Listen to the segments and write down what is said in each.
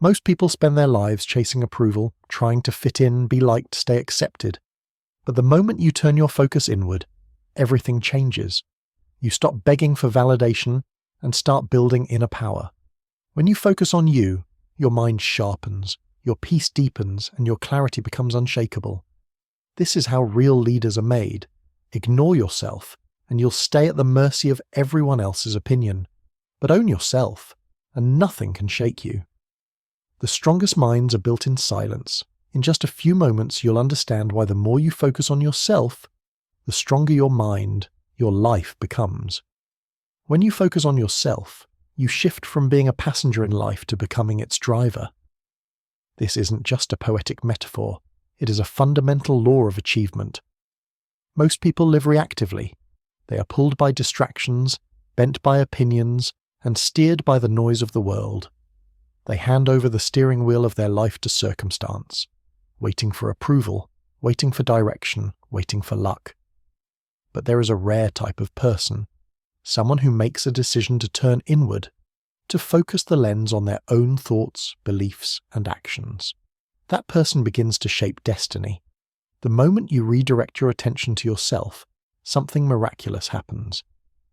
Most people spend their lives chasing approval, trying to fit in, be liked, stay accepted. But the moment you turn your focus inward, everything changes. You stop begging for validation and start building inner power. When you focus on you, your mind sharpens, your peace deepens, and your clarity becomes unshakable. This is how real leaders are made. Ignore yourself, and you'll stay at the mercy of everyone else's opinion. But own yourself, and nothing can shake you. The strongest minds are built in silence. In just a few moments, you'll understand why the more you focus on yourself, the stronger your mind, your life becomes. When you focus on yourself, you shift from being a passenger in life to becoming its driver. This isn't just a poetic metaphor. It is a fundamental law of achievement. Most people live reactively. They are pulled by distractions, bent by opinions, and steered by the noise of the world. They hand over the steering wheel of their life to circumstance, waiting for approval, waiting for direction, waiting for luck. But there is a rare type of person, someone who makes a decision to turn inward, to focus the lens on their own thoughts, beliefs, and actions. That person begins to shape destiny. The moment you redirect your attention to yourself, something miraculous happens.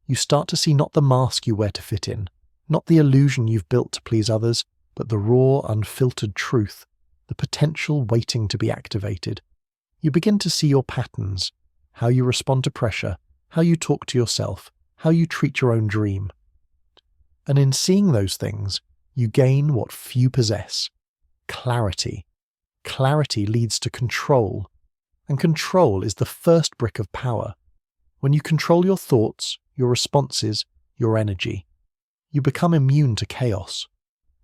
You start to see not the mask you wear to fit in, not the illusion you've built to please others, but the raw, unfiltered truth, the potential waiting to be activated. You begin to see your patterns, how you respond to pressure, how you talk to yourself, how you treat your own dream. And in seeing those things, you gain what few possess: clarity. Clarity leads to control, and control is the first brick of power. When you control your thoughts, your responses, your energy, you become immune to chaos.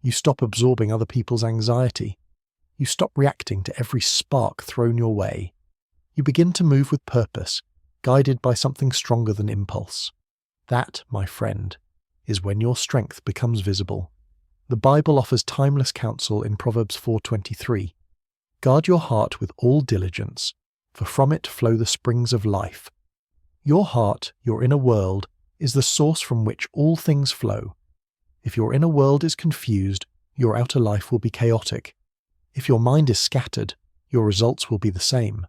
You stop absorbing other people's anxiety. You stop reacting to every spark thrown your way. You begin to move with purpose, guided by something stronger than impulse. That, my friend, is when your strength becomes visible. The Bible offers timeless counsel in Proverbs 4:23. Guard your heart with all diligence, for from it flow the springs of life. Your heart, your inner world, is the source from which all things flow. If your inner world is confused, your outer life will be chaotic. If your mind is scattered, your results will be the same.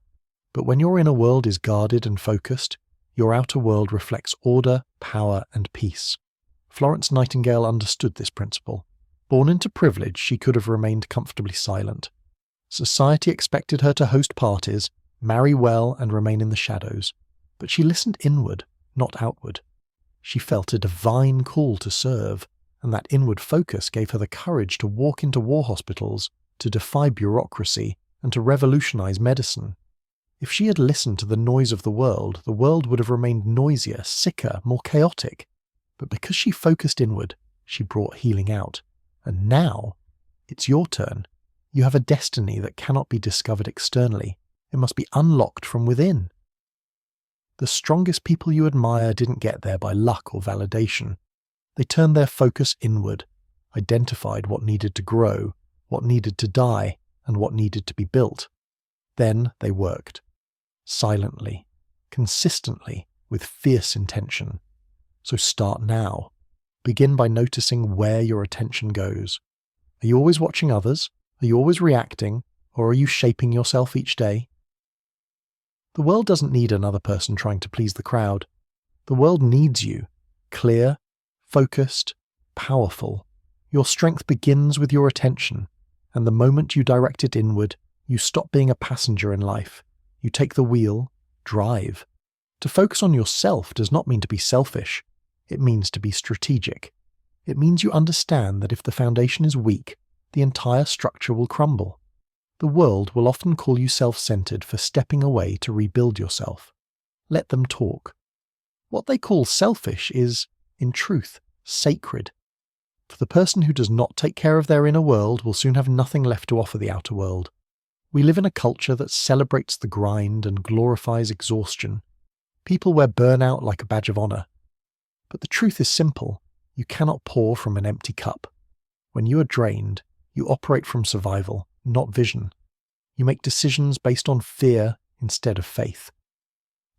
But when your inner world is guarded and focused, your outer world reflects order, power, and peace. Florence Nightingale understood this principle. Born into privilege, she could have remained comfortably silent. Society expected her to host parties, marry well, and remain in the shadows. But she listened inward, not outward. She felt a divine call to serve, and that inward focus gave her the courage to walk into war hospitals, to defy bureaucracy, and to revolutionize medicine. If she had listened to the noise of the world would have remained noisier, sicker, more chaotic. But because she focused inward, she brought healing out. And now, it's your turn. You have a destiny that cannot be discovered externally. It must be unlocked from within. The strongest people you admire didn't get there by luck or validation. They turned their focus inward, identified what needed to grow, what needed to die, and what needed to be built. Then they worked. Silently, consistently, with fierce intention. So start now. Begin by noticing where your attention goes. Are you always watching others? Are you always reacting? Or are you shaping yourself each day? The world doesn't need another person trying to please the crowd. The world needs you. Clear, focused, powerful. Your strength begins with your attention, and the moment you direct it inward, you stop being a passenger in life. You take the wheel, drive. To focus on yourself does not mean to be selfish. It means to be strategic. It means you understand that if the foundation is weak, the entire structure will crumble. The world will often call you self-centered for stepping away to rebuild yourself. Let them talk. What they call selfish is, in truth, sacred. For the person who does not take care of their inner world will soon have nothing left to offer the outer world. We live in a culture that celebrates the grind and glorifies exhaustion. People wear burnout like a badge of honor. But the truth is simple. You cannot pour from an empty cup. When you are drained, you operate from survival, not vision. You make decisions based on fear instead of faith.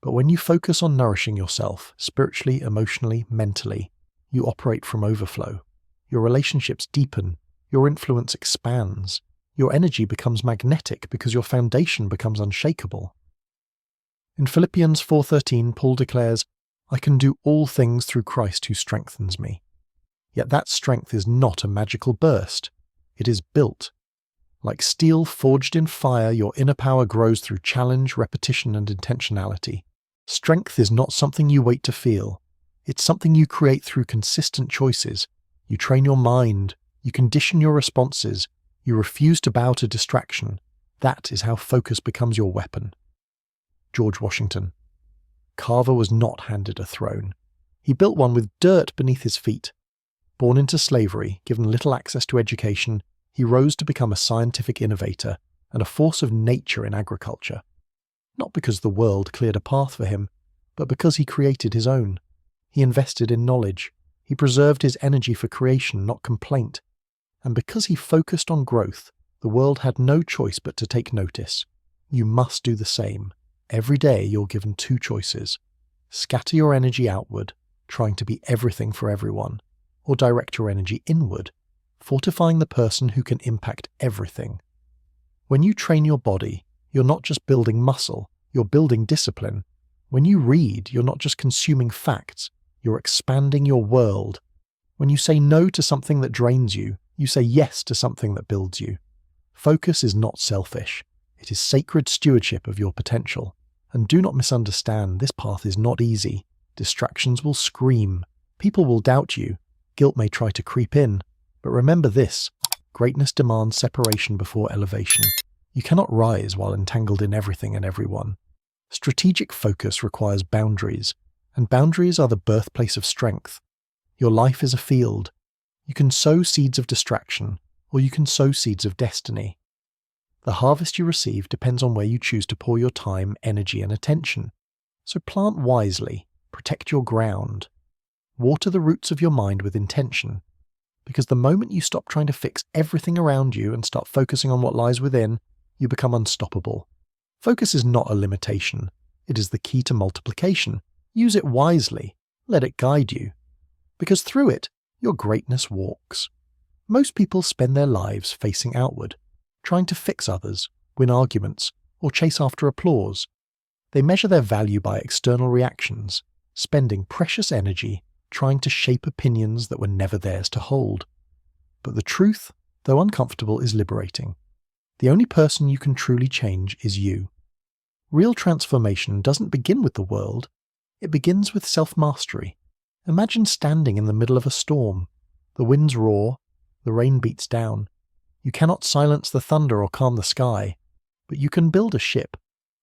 But when you focus on nourishing yourself, spiritually, emotionally, mentally, you operate from overflow. Your relationships deepen, your influence expands. Your energy becomes magnetic because your foundation becomes unshakable. In Philippians 4:13, Paul declares, "I can do all things through Christ who strengthens me." Yet that strength is not a magical burst. It is built. Like steel forged in fire, your inner power grows through challenge, repetition, and intentionality. Strength is not something you wait to feel. It's something you create through consistent choices. You train your mind. You condition your responses. You refuse to bow to distraction. That is how focus becomes your weapon. George Washington. Carver was not handed a throne. He built one with dirt beneath his feet. Born into slavery, given little access to education, he rose to become a scientific innovator and a force of nature in agriculture. Not because the world cleared a path for him, but because he created his own. He invested in knowledge. He preserved his energy for creation, not complaint. And because he focused on growth, the world had no choice but to take notice. You must do the same. Every day you're given two choices. Scatter your energy outward, trying to be everything for everyone, or direct your energy inward, fortifying the person who can impact everything. When you train your body, you're not just building muscle, you're building discipline. When you read, you're not just consuming facts, you're expanding your world. When you say no to something that drains you, you say yes to something that builds you. Focus is not selfish. It is sacred stewardship of your potential. And do not misunderstand, this path is not easy. Distractions will scream. People will doubt you. Guilt may try to creep in. But remember this, greatness demands separation before elevation. You cannot rise while entangled in everything and everyone. Strategic focus requires boundaries, and boundaries are the birthplace of strength. Your life is a field. You can sow seeds of distraction, or you can sow seeds of destiny. The harvest you receive depends on where you choose to pour your time, energy, and attention. So plant wisely, protect your ground. Water the roots of your mind with intention. Because the moment you stop trying to fix everything around you and start focusing on what lies within, you become unstoppable. Focus is not a limitation. It is the key to multiplication. Use it wisely. Let it guide you. Because through it, your greatness walks. Most people spend their lives facing outward, trying to fix others, win arguments, or chase after applause. They measure their value by external reactions, spending precious energy trying to shape opinions that were never theirs to hold. But the truth, though uncomfortable, is liberating. The only person you can truly change is you. Real transformation doesn't begin with the world. It begins with self-mastery. Imagine standing in the middle of a storm. The winds roar, the rain beats down. You cannot silence the thunder or calm the sky, but you can build a ship,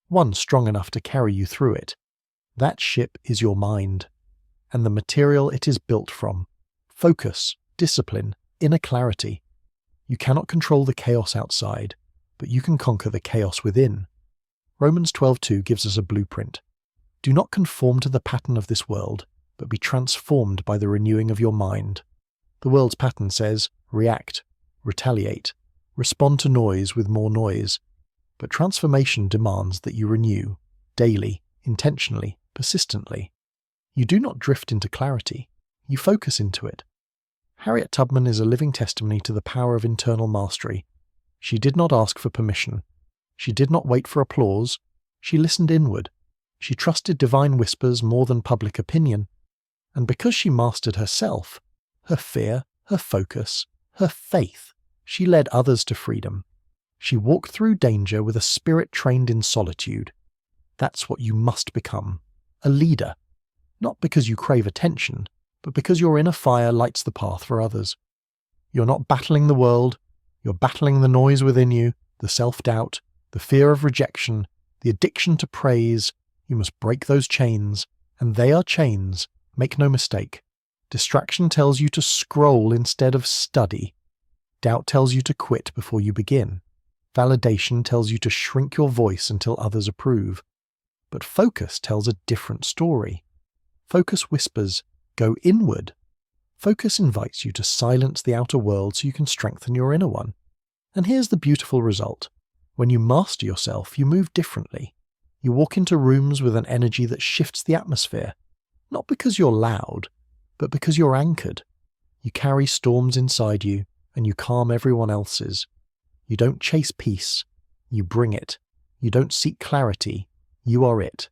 one strong enough to carry you through it. That ship is your mind, and the material it is built from. Focus, discipline, inner clarity. You cannot control the chaos outside, but you can conquer the chaos within. Romans 12:2 gives us a blueprint. Do not conform to the pattern of this world, but be transformed by the renewing of your mind. The world's pattern says, react, retaliate, respond to noise with more noise. But transformation demands that you renew, daily, intentionally, persistently. You do not drift into clarity, you focus into it. Harriet Tubman is a living testimony to the power of internal mastery. She did not ask for permission. She did not wait for applause. She listened inward. She trusted divine whispers more than public opinion. And because she mastered herself, her fear, her focus, her faith, she led others to freedom. She walked through danger with a spirit trained in solitude. That's what you must become, a leader. Not because you crave attention, but because your inner fire lights the path for others. You're not battling the world, you're battling the noise within you, the self-doubt, the fear of rejection, the addiction to praise. You must break those chains, and they are chains, make no mistake. Distraction tells you to scroll instead of study. Doubt tells you to quit before you begin. Validation tells you to shrink your voice until others approve. But focus tells a different story. Focus whispers, go inward. Focus invites you to silence the outer world so you can strengthen your inner one. And here's the beautiful result. When you master yourself, you move differently. You walk into rooms with an energy that shifts the atmosphere. Not because you're loud, but because you're anchored. You carry storms inside you, and you calm everyone else's. You don't chase peace, you bring it. You don't seek clarity, you are it.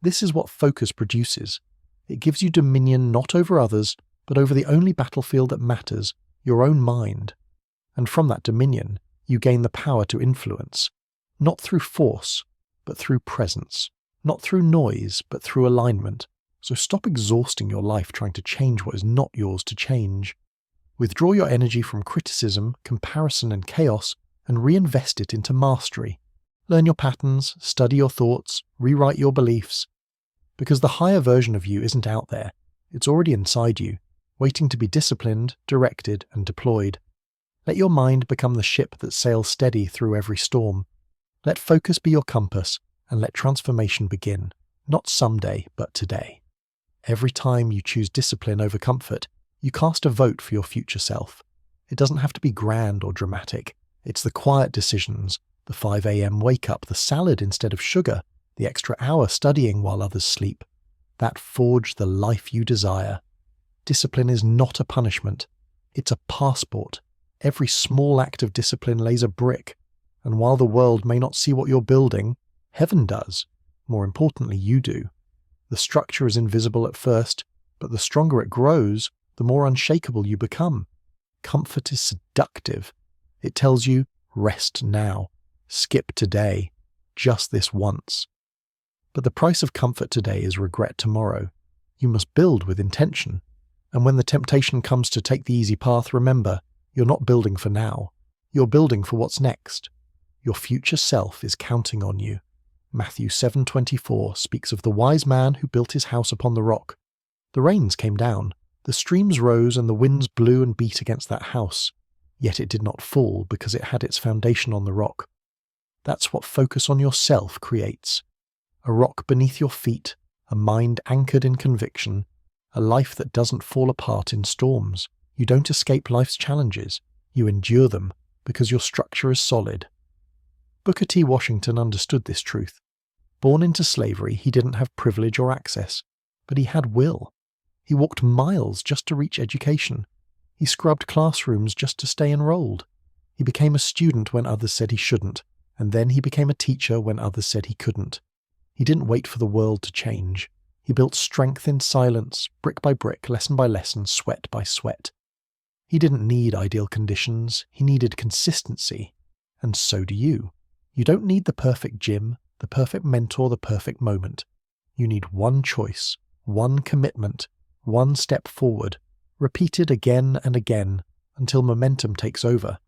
This is what focus produces. It gives you dominion not over others, but over the only battlefield that matters, your own mind. And from that dominion, you gain the power to influence, not through force, but through presence, not through noise, but through alignment. So stop exhausting your life trying to change what is not yours to change. Withdraw your energy from criticism, comparison, and chaos, and reinvest it into mastery. Learn your patterns, study your thoughts, rewrite your beliefs. Because the higher version of you isn't out there, it's already inside you, waiting to be disciplined, directed, and deployed. Let your mind become the ship that sails steady through every storm. Let focus be your compass, and let transformation begin, not someday, but today. Every time you choose discipline over comfort, you cast a vote for your future self. It doesn't have to be grand or dramatic. It's the quiet decisions, the 5 a.m. wake-up, the salad instead of sugar, the extra hour studying while others sleep. That forge the life you desire. Discipline is not a punishment. It's a passport. Every small act of discipline lays a brick. And while the world may not see what you're building, heaven does. More importantly, you do. The structure is invisible at first, but the stronger it grows, the more unshakable you become. Comfort is seductive. It tells you, rest now. Skip today. Just this once. But the price of comfort today is regret tomorrow. You must build with intention. And when the temptation comes to take the easy path, remember, you're not building for now. You're building for what's next. Your future self is counting on you. Matthew 7:24 speaks of the wise man who built his house upon the rock. The rains came down, the streams rose, and the winds blew and beat against that house. Yet it did not fall because it had its foundation on the rock. That's what focus on yourself creates. A rock beneath your feet, a mind anchored in conviction, a life that doesn't fall apart in storms. You don't escape life's challenges. You endure them because your structure is solid. Booker T. Washington understood this truth. Born into slavery, he didn't have privilege or access, but he had will. He walked miles just to reach education. He scrubbed classrooms just to stay enrolled. He became a student when others said he shouldn't, and then he became a teacher when others said he couldn't. He didn't wait for the world to change. He built strength in silence, brick by brick, lesson by lesson, sweat by sweat. He didn't need ideal conditions, he needed consistency. And so do you. You don't need the perfect gym, the perfect mentor, the perfect moment. You need one choice, one commitment, one step forward, repeated again and again until momentum takes over.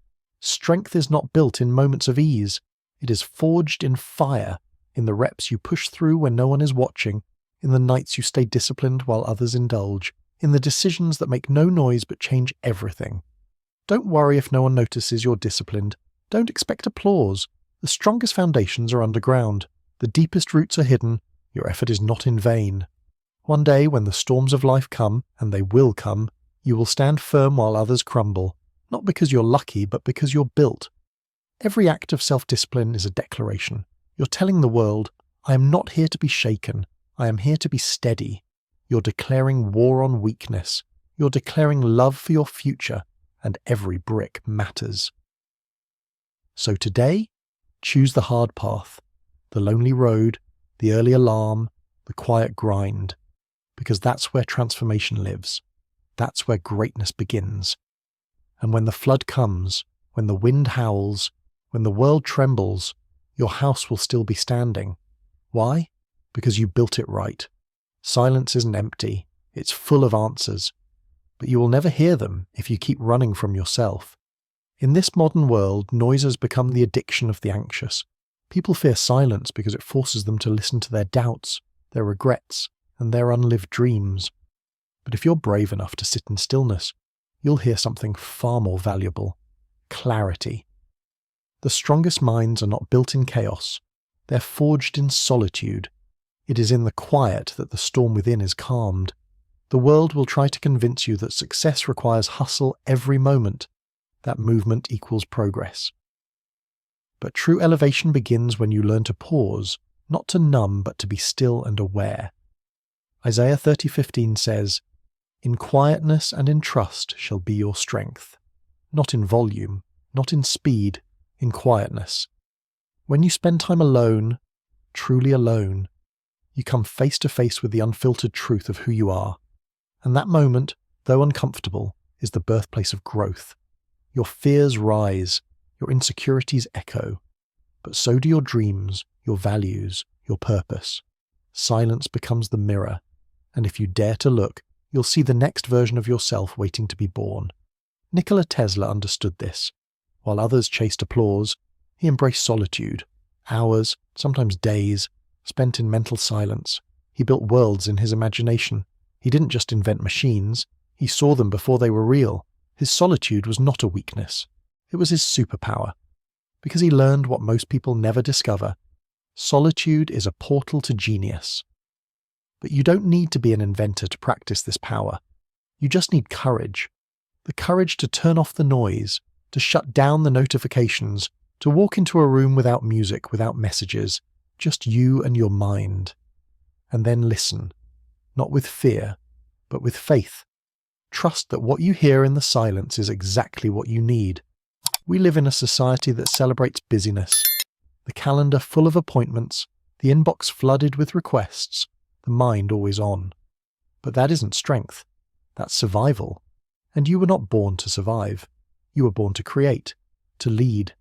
Strength is not built in moments of ease. It is forged in fire, in the reps you push through when no one is watching, in the nights you stay disciplined while others indulge, in the decisions that make no noise but change everything. Don't worry if no one notices you're disciplined. Don't expect applause. The strongest foundations are underground. The deepest roots are hidden. Your effort is not in vain. One day, when the storms of life come, and they will come, you will stand firm while others crumble, not because you're lucky, but because you're built. Every act of self-discipline is a declaration. You're telling the world, I am not here to be shaken. I am here to be steady. You're declaring war on weakness. You're declaring love for your future, and every brick matters. So today, choose the hard path, the lonely road, the early alarm, the quiet grind, because that's where transformation lives. That's where greatness begins. And when the flood comes, when the wind howls, when the world trembles, your house will still be standing. Why? Because you built it right. Silence isn't empty, it's full of answers. But you will never hear them if you keep running from yourself. In this modern world, noise has become the addiction of the anxious. People fear silence because it forces them to listen to their doubts, their regrets, and their unlived dreams. But if you're brave enough to sit in stillness, you'll hear something far more valuable: clarity. The strongest minds are not built in chaos. They're forged in solitude. It is in the quiet that the storm within is calmed. The world will try to convince you that success requires hustle every moment. That movement equals progress. But true elevation begins when you learn to pause, not to numb, but to be still and aware. Isaiah 30:15 says, "In quietness and in trust shall be your strength." not in volume, not in speed, in quietness. When you spend time alone, truly alone, you come face to face with the unfiltered truth of who you are. And that moment, though uncomfortable, is the birthplace of growth. Your fears rise, your insecurities echo, but so do your dreams, your values, your purpose. Silence becomes the mirror, and if you dare to look, you'll see the next version of yourself waiting to be born. Nikola Tesla understood this. While others chased applause, he embraced solitude. Hours, sometimes days, spent in mental silence. He built worlds in his imagination. He didn't just invent machines, he saw them before they were real. His solitude was not a weakness. It was his superpower. Because he learned what most people never discover. Solitude is a portal to genius. But you don't need to be an inventor to practice this power. You just need courage. The courage to turn off the noise, to shut down the notifications, to walk into a room without music, without messages, just you and your mind. And then listen, not with fear, but with faith. Trust that what you hear in the silence is exactly what you need. We live in a society that celebrates busyness. The calendar full of appointments, the inbox flooded with requests, the mind always on. But that isn't strength. That's survival. And you were not born to survive. You were born to create, to lead.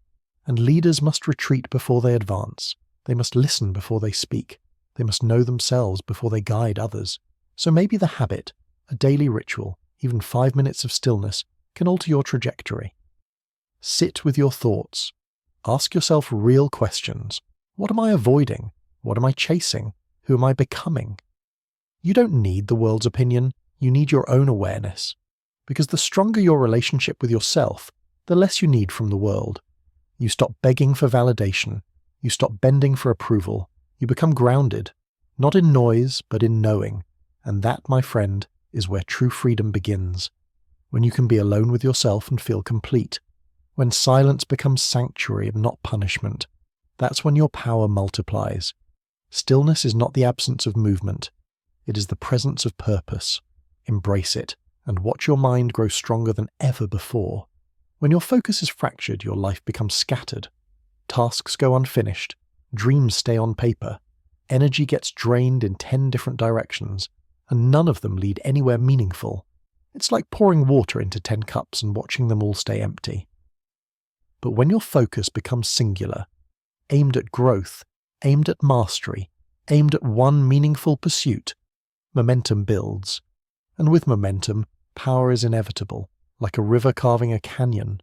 And leaders must retreat before they advance. They must listen before they speak. They must know themselves before they guide others. So maybe the habit, a daily ritual, even 5 minutes of stillness, can alter your trajectory. Sit with your thoughts. Ask yourself real questions. What am I avoiding? What am I chasing? Who am I becoming? You don't need the world's opinion. You need your own awareness. Because the stronger your relationship with yourself, the less you need from the world. You stop begging for validation. You stop bending for approval. You become grounded, not in noise, but in knowing. And that, my friend, is where true freedom begins. When you can be alone with yourself and feel complete. When silence becomes sanctuary and not punishment. That's when your power multiplies. Stillness is not the absence of movement. It is the presence of purpose. Embrace it, and watch your mind grow stronger than ever before. When your focus is fractured, your life becomes scattered. Tasks go unfinished. Dreams stay on paper. Energy gets drained in 10 different directions, and none of them lead anywhere meaningful. It's like pouring water into 10 cups and watching them all stay empty. But when your focus becomes singular, aimed at growth, aimed at mastery, aimed at one meaningful pursuit, momentum builds. And with momentum, power is inevitable, like a river carving a canyon.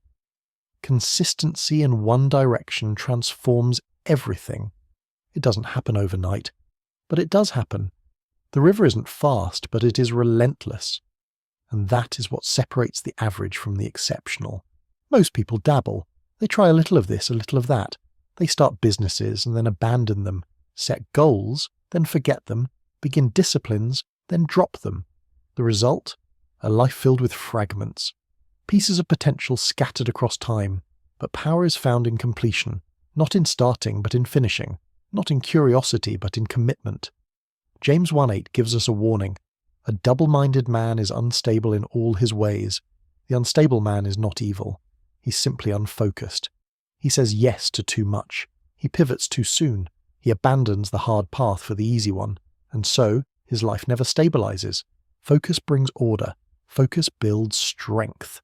Consistency in one direction transforms everything. It doesn't happen overnight, but it does happen. The river isn't fast, but it is relentless. And that is what separates the average from the exceptional. Most people dabble. They try a little of this, a little of that. They start businesses and then abandon them, set goals, then forget them, begin disciplines, then drop them. The result? A life filled with fragments. Pieces of potential scattered across time. But power is found in completion, not in starting but in finishing, not in curiosity but in commitment. James 1:8 gives us a warning. A double-minded man is unstable in all his ways. The unstable man is not evil. He's simply unfocused. He says yes to too much. He pivots too soon. He abandons the hard path for the easy one. And so, his life never stabilizes. Focus brings order. Focus builds strength.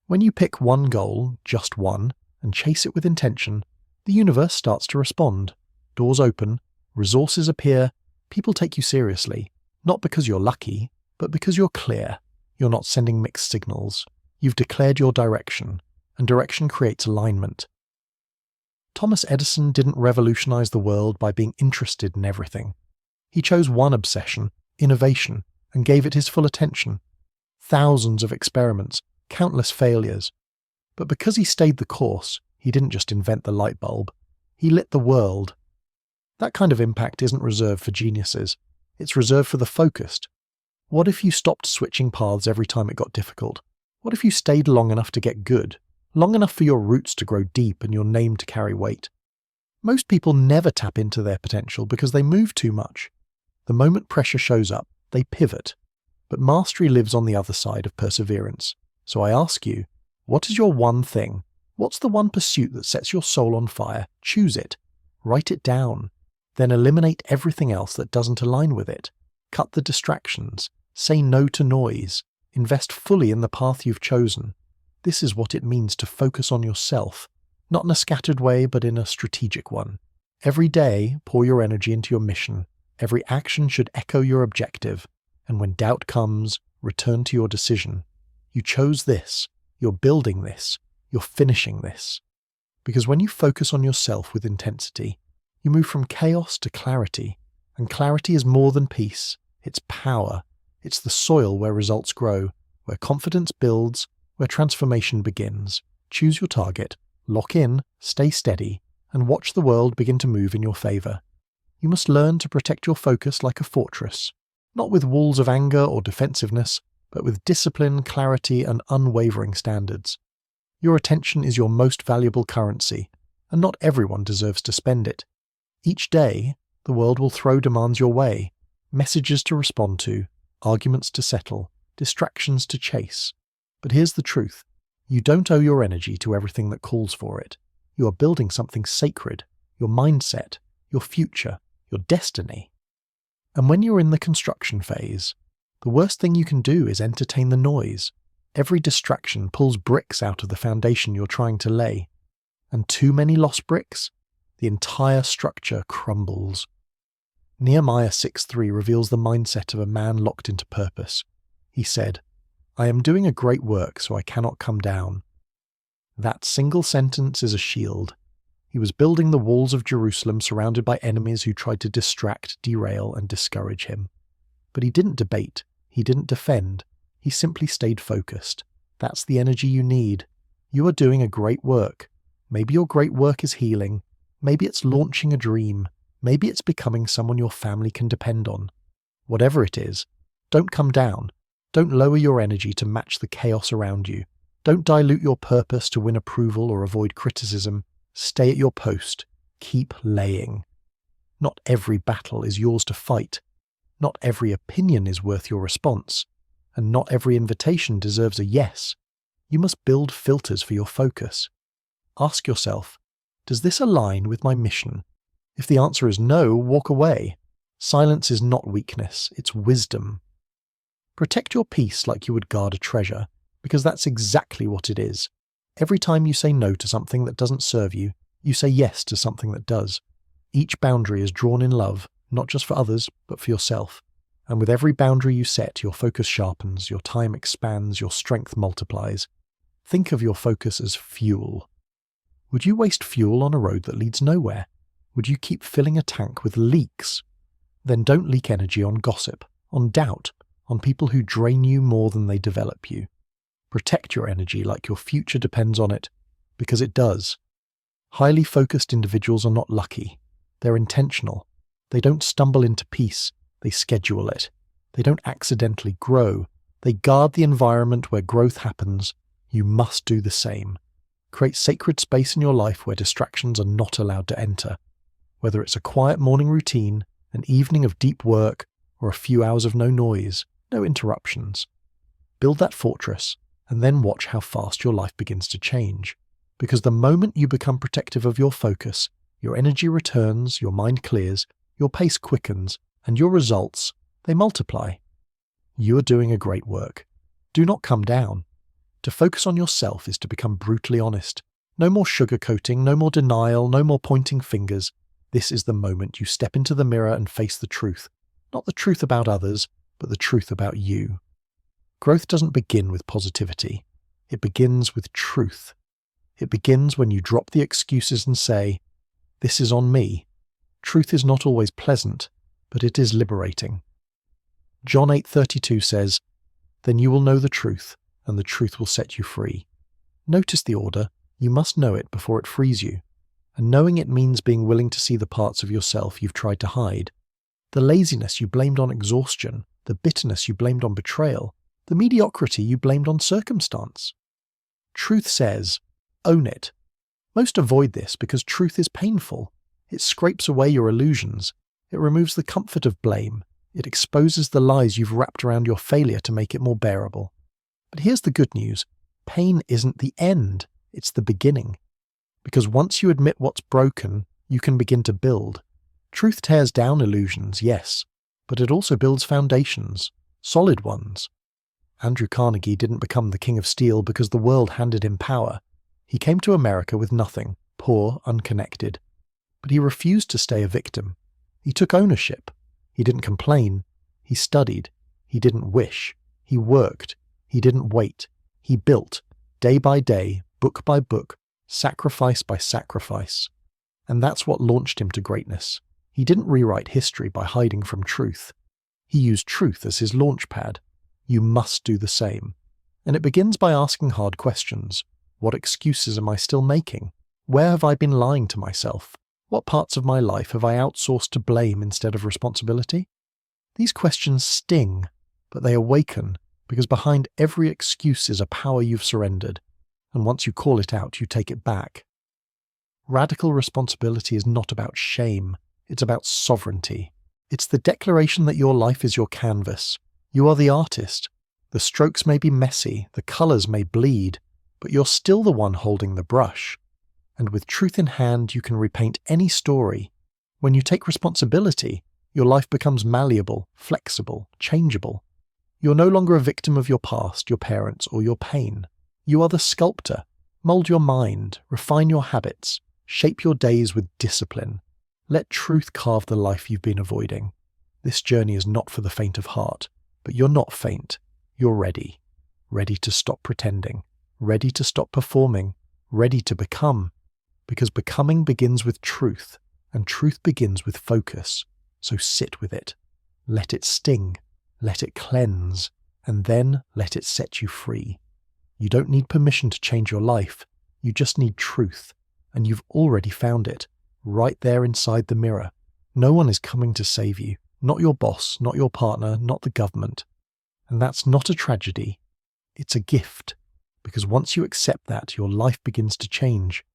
When you pick one goal, just one, and chase it with intention, the universe starts to respond. Doors open, resources appear, people take you seriously. Not because you're lucky, but because you're clear. You're not sending mixed signals. You've declared your direction. And direction creates alignment. Thomas Edison didn't revolutionize the world by being interested in everything. He chose one obsession, innovation, and gave it his full attention. Thousands of experiments, countless failures. But because he stayed the course, he didn't just invent the light bulb. He lit the world. That kind of impact isn't reserved for geniuses. It's reserved for the focused. What if you stopped switching paths every time it got difficult? What if you stayed long enough to get good? Long enough for your roots to grow deep and your name to carry weight? Most people never tap into their potential because they move too much. The moment pressure shows up, they pivot. But mastery lives on the other side of perseverance. So I ask you, What is your one thing? What's the one pursuit that sets your soul on fire? Choose it. Write it down. Then eliminate everything else that doesn't align with it. Cut the distractions. Say no to noise. Invest fully in the path you've chosen. This is what it means to focus on yourself, not in a scattered way, but in a strategic one. Every day, pour your energy into your mission. Every action should echo your objective. And when doubt comes, return to your decision. You chose this. You're building this. You're finishing this. Because when you focus on yourself with intensity, you move from chaos to clarity. And clarity is more than peace. It's power. It's the soil where results grow, where confidence builds, where transformation begins. Choose your target, lock in, stay steady, and watch the world begin to move in your favor. You must learn to protect your focus like a fortress, not with walls of anger or defensiveness, but with discipline, clarity, and unwavering standards. Your attention is your most valuable currency, and not everyone deserves to spend it. Each day, the world will throw demands your way, messages to respond to, arguments to settle, distractions to chase. But here's the truth. You don't owe your energy to everything that calls for it. You are building something sacred, your mindset, your future, your destiny. And when you're in the construction phase, the worst thing you can do is entertain the noise. Every distraction pulls bricks out of the foundation you're trying to lay. And too many lost bricks, the entire structure crumbles. Nehemiah 6:3 reveals the mindset of a man locked into purpose. He said, "I am doing a great work, so I cannot come down." That single sentence is a shield. He was building the walls of Jerusalem surrounded by enemies who tried to distract, derail, and discourage him. But he didn't debate. He didn't defend. He simply stayed focused. That's the energy you need. You are doing a great work. Maybe your great work is healing. Maybe it's launching a dream. Maybe it's becoming someone your family can depend on. Whatever it is, don't come down. Don't lower your energy to match the chaos around you. Don't dilute your purpose to win approval or avoid criticism. Stay at your post. Keep laying. Not every battle is yours to fight. Not every opinion is worth your response. And not every invitation deserves a yes. You must build filters for your focus. Ask yourself, does this align with my mission? If the answer is no, walk away. Silence is not weakness, it's wisdom. Protect your peace like you would guard a treasure, because that's exactly what it is. Every time you say no to something that doesn't serve you, you say yes to something that does. Each boundary is drawn in love, not just for others, but for yourself. And with every boundary you set, your focus sharpens, your time expands, your strength multiplies. Think of your focus as fuel. Would you waste fuel on a road that leads nowhere? Would you keep filling a tank with leaks? Then don't leak energy on gossip, on doubt, on people who drain you more than they develop you. Protect your energy like your future depends on it, because it does. Highly focused individuals are not lucky. They're intentional. They don't stumble into peace. They schedule it. They don't accidentally grow. They guard the environment where growth happens. You must do the same. Create sacred space in your life where distractions are not allowed to enter. Whether it's a quiet morning routine, an evening of deep work, or a few hours of no noise, no interruptions. Build that fortress, and then watch how fast your life begins to change. Because the moment you become protective of your focus, your energy returns, your mind clears, your pace quickens, and your results, they multiply. You are doing a great work. Do not come down. To focus on yourself is to become brutally honest. No more sugarcoating, no more denial, no more pointing fingers. This is the moment you step into the mirror and face the truth. Not the truth about others, but the truth about you. Growth doesn't begin with positivity. It begins with truth. It begins when you drop the excuses and say, "This is on me." Truth is not always pleasant, but it is liberating. John 8:32 says, "Then you will know the truth, and the truth will set you free." Notice the order. You must know it before it frees you. And knowing it means being willing to see the parts of yourself you've tried to hide. The laziness you blamed on exhaustion, the bitterness you blamed on betrayal, the mediocrity you blamed on circumstance. Truth says, own it. Most avoid this because truth is painful. It scrapes away your illusions. It removes the comfort of blame. It exposes the lies you've wrapped around your failure to make it more bearable. But here's the good news. Pain isn't the end, it's the beginning. Because once you admit what's broken, you can begin to build. Truth tears down illusions, yes, but it also builds foundations, solid ones. Andrew Carnegie didn't become the King of Steel because the world handed him power. He came to America with nothing, poor, unconnected. But he refused to stay a victim. He took ownership. He didn't complain. He studied. He didn't wish. He worked. He didn't wait. He built, day by day, book by book, sacrifice by sacrifice. And that's what launched him to greatness. He didn't rewrite history by hiding from truth. He used truth as his launch pad. You must do the same. And it begins by asking hard questions. What excuses am I still making? Where have I been lying to myself? What parts of my life have I outsourced to blame instead of responsibility? These questions sting, but they awaken, because behind every excuse is a power you've surrendered, and once you call it out, you take it back. Radical responsibility is not about shame, it's about sovereignty. It's the declaration that your life is your canvas. You are the artist. The strokes may be messy, the colours may bleed, but you're still the one holding the brush. And with truth in hand, you can repaint any story. When you take responsibility, your life becomes malleable, flexible, changeable. You're no longer a victim of your past, your parents, or your pain. You are the sculptor. Mold your mind, refine your habits, shape your days with discipline. Let truth carve the life you've been avoiding. This journey is not for the faint of heart, but you're not faint. You're ready. Ready to stop pretending. Ready to stop performing. Ready to become. Because becoming begins with truth, and truth begins with focus. So sit with it. Let it sting. Let it cleanse. And then let it set you free. You don't need permission to change your life. You just need truth. And you've already found it, right there inside the mirror. No one is coming to save you. Not your boss, not your partner, not the government. And that's not a tragedy. It's a gift. Because once you accept that, your life begins to change.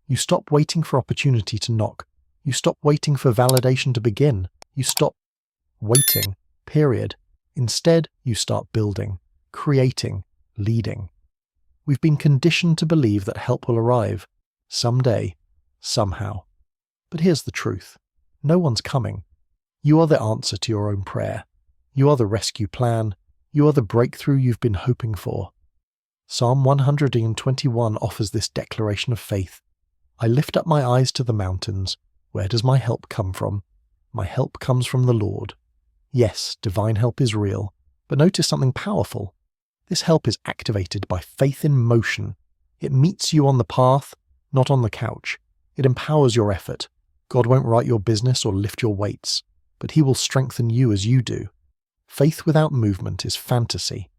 You stop waiting for opportunity to knock. You stop waiting for validation to begin. You stop waiting, period. Instead, you start building, creating, leading. We've been conditioned to believe that help will arrive, someday, somehow. But here's the truth. No one's coming. You are the answer to your own prayer. You are the rescue plan. You are the breakthrough you've been hoping for. Psalm 121 offers this declaration of faith. I lift up my eyes to the mountains. Where does my help come from? My help comes from the Lord. Yes, divine help is real, but notice something powerful. This help is activated by faith in motion. It meets you on the path, not on the couch. It empowers your effort. God won't write your business or lift your weights, but He will strengthen you as you do. Faith without movement is fantasy.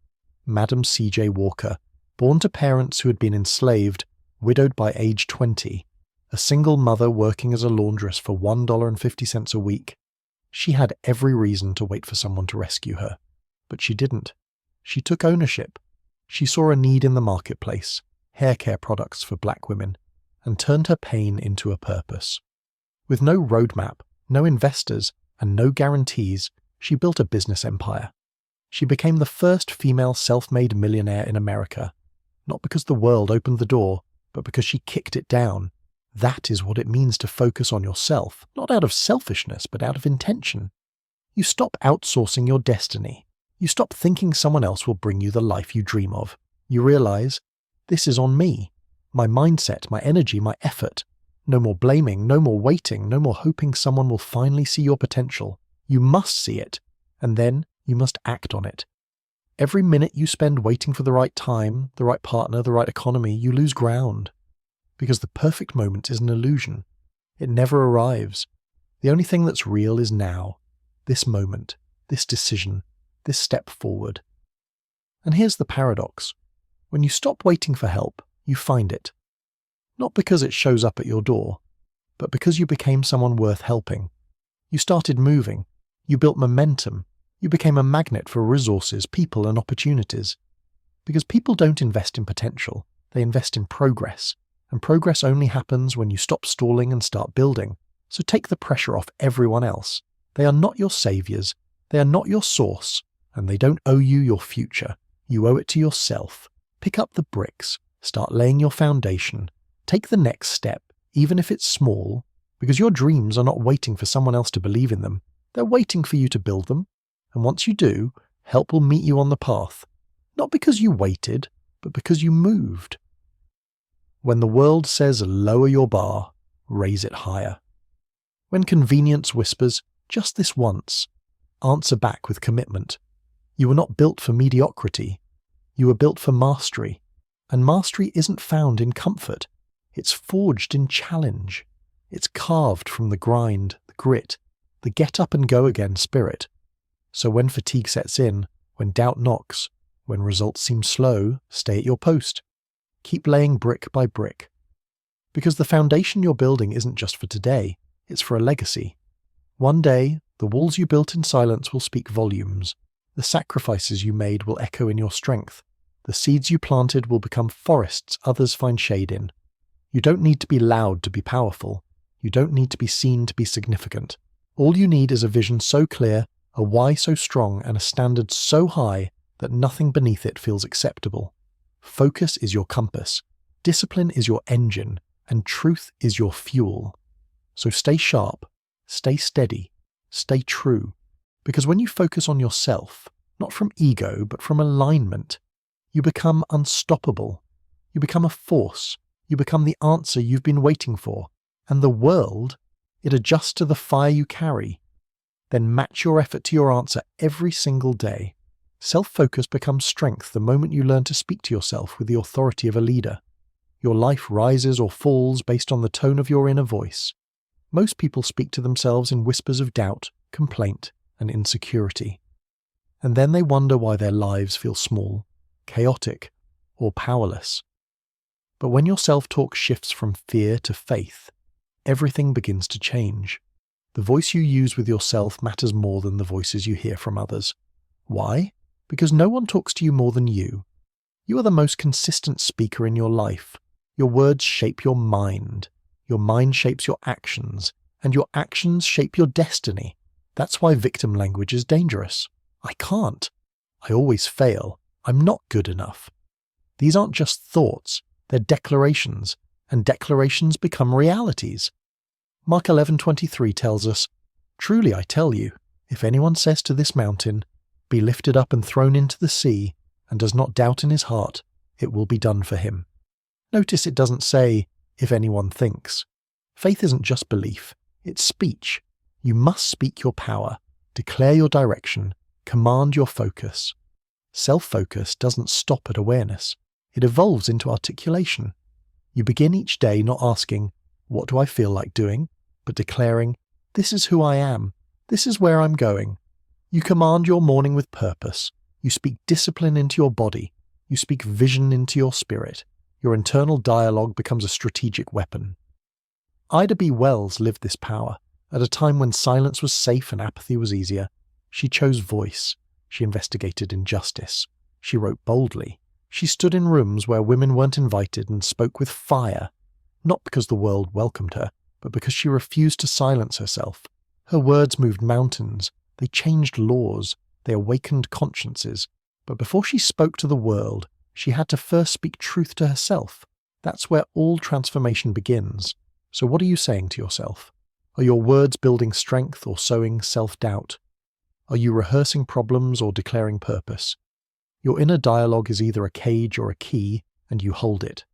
Madam C.J. Walker, born to parents who had been enslaved, widowed by age 20, a single mother working as a laundress for $1.50 a week. She had every reason to wait for someone to rescue her, but she didn't. She took ownership. She saw a need in the marketplace, hair care products for black women, and turned her pain into a purpose. With no roadmap, no investors, and no guarantees, she built a business empire. She became the first female self-made millionaire in America, not because the world opened the door, but because she kicked it down. That is what it means to focus on yourself, not out of selfishness, but out of intention. You stop outsourcing your destiny. You stop thinking someone else will bring you the life you dream of. You realize, this is on me. My mindset, my energy, my effort. No more blaming, no more waiting, no more hoping someone will finally see your potential. You must see it, and then you must act on it. Every minute you spend waiting for the right time, the right partner, the right economy, you lose ground. Because the perfect moment is an illusion. It never arrives. The only thing that's real is now. This moment, this decision, this step forward. And here's the paradox. When you stop waiting for help, you find it. Not because it shows up at your door, but because you became someone worth helping. You started moving. You built momentum. You became a magnet for resources, people, and opportunities. Because people don't invest in potential, they invest in progress. And progress only happens when you stop stalling and start building. So take the pressure off everyone else. They are not your saviors. They are not your source. And they don't owe you your future. You owe it to yourself. Pick up the bricks, start laying your foundation, take the next step, even if it's small, because your dreams are not waiting for someone else to believe in them. They're waiting for you to build them. And once you do, help will meet you on the path. Not because you waited, but because you moved. When the world says lower your bar, raise it higher. When convenience whispers, just this once, answer back with commitment. You were not built for mediocrity. You were built for mastery. And mastery isn't found in comfort. It's forged in challenge. It's carved from the grind, the grit, the get up and go again spirit. So when fatigue sets in, when doubt knocks, when results seem slow, stay at your post. Keep laying brick by brick. Because the foundation you're building isn't just for today, it's for a legacy. One day, the walls you built in silence will speak volumes. The sacrifices you made will echo in your strength. The seeds you planted will become forests others find shade in. You don't need to be loud to be powerful. You don't need to be seen to be significant. All you need is a vision so clear, a why so strong, and a standard so high that nothing beneath it feels acceptable. Focus is your compass, discipline is your engine, and truth is your fuel. So stay sharp, stay steady, stay true. Because when you focus on yourself, not from ego, but from alignment, you become unstoppable. You become a force. You become the answer you've been waiting for. And the world, it adjusts to the fire you carry. Then match your effort to your answer every single day. Self-focus becomes strength the moment you learn to speak to yourself with the authority of a leader. Your life rises or falls based on the tone of your inner voice. Most people speak to themselves in whispers of doubt, complaint, and insecurity. And then they wonder why their lives feel small, chaotic, or powerless. But when your self-talk shifts from fear to faith, everything begins to change. The voice you use with yourself matters more than the voices you hear from others. Why? Because no one talks to you more than you. You are the most consistent speaker in your life. Your words shape your mind shapes your actions, and your actions shape your destiny. That's why victim language is dangerous. I can't. I always fail. I'm not good enough. These aren't just thoughts, they're declarations, and declarations become realities. Mark 11:23 tells us, "Truly I tell you, if anyone says to this mountain, 'Be lifted up and thrown into the sea,' and does not doubt in his heart, it will be done for him." Notice it doesn't say, "if anyone thinks." Faith isn't just belief, it's speech. You must speak your power, declare your direction, command your focus. Self-focus doesn't stop at awareness. It evolves into articulation. You begin each day not asking, "What do I feel like doing?" but declaring, "This is who I am. This is where I'm going." You command your morning with purpose. You speak discipline into your body. You speak vision into your spirit. Your internal dialogue becomes a strategic weapon. Ida B. Wells lived this power. At a time when silence was safe and apathy was easier, she chose voice. She investigated injustice. She wrote boldly. She stood in rooms where women weren't invited and spoke with fire, not because the world welcomed her, but because she refused to silence herself. Her words moved mountains. They changed laws. They awakened consciences. But before she spoke to the world, she had to first speak truth to herself. That's where all transformation begins. So what are you saying to yourself? Are your words building strength or sowing self-doubt? Are you rehearsing problems or declaring purpose? Your inner dialogue is either a cage or a key, and you hold it.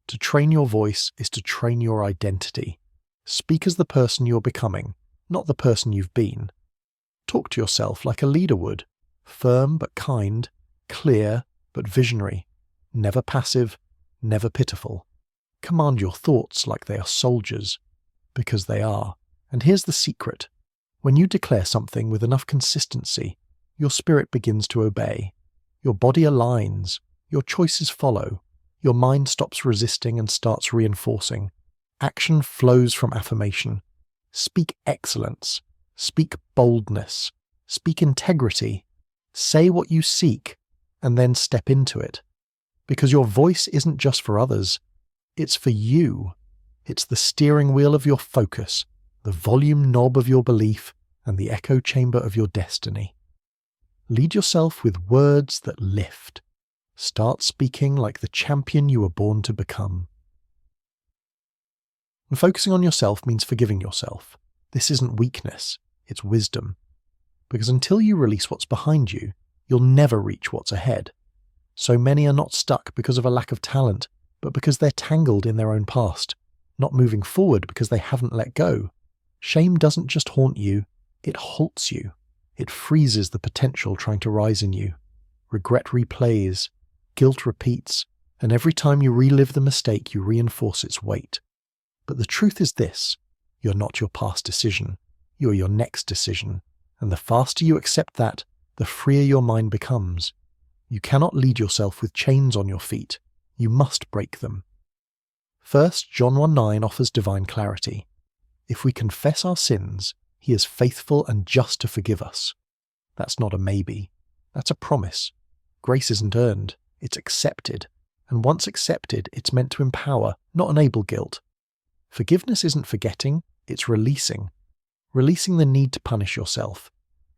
To train your voice is to train your identity. Speak as the person you're becoming, not the person you've been. Talk to yourself like a leader would, firm but kind, clear but visionary, never passive, never pitiful. Command your thoughts like they are soldiers, because they are. And here's the secret. When you declare something with enough consistency, your spirit begins to obey. Your body aligns, your choices follow, your mind stops resisting and starts reinforcing. Action flows from affirmation. Speak excellence, speak boldness, speak integrity. Say what you seek, and then step into it. Because your voice isn't just for others, it's for you. It's the steering wheel of your focus, the volume knob of your belief, and the echo chamber of your destiny. Lead yourself with words that lift. Start speaking like the champion you were born to become. And focusing on yourself means forgiving yourself. This isn't weakness, it's wisdom. Because until you release what's behind you, you'll never reach what's ahead. So many are not stuck because of a lack of talent, but because they're tangled in their own past, not moving forward because they haven't let go. Shame doesn't just haunt you, it halts you. It freezes the potential trying to rise in you. Regret replays, guilt repeats, and every time you relive the mistake, you reinforce its weight. But the truth is this: you're not your past decision, you're your next decision, and the faster you accept that, the freer your mind becomes. You cannot lead yourself with chains on your feet, you must break them. 1 John 1:9 offers divine clarity. If we confess our sins, he is faithful and just to forgive us. That's not a maybe, that's a promise. Grace isn't earned, it's accepted. And once accepted, it's meant to empower, not enable guilt. Forgiveness isn't forgetting, it's releasing. Releasing the need to punish yourself.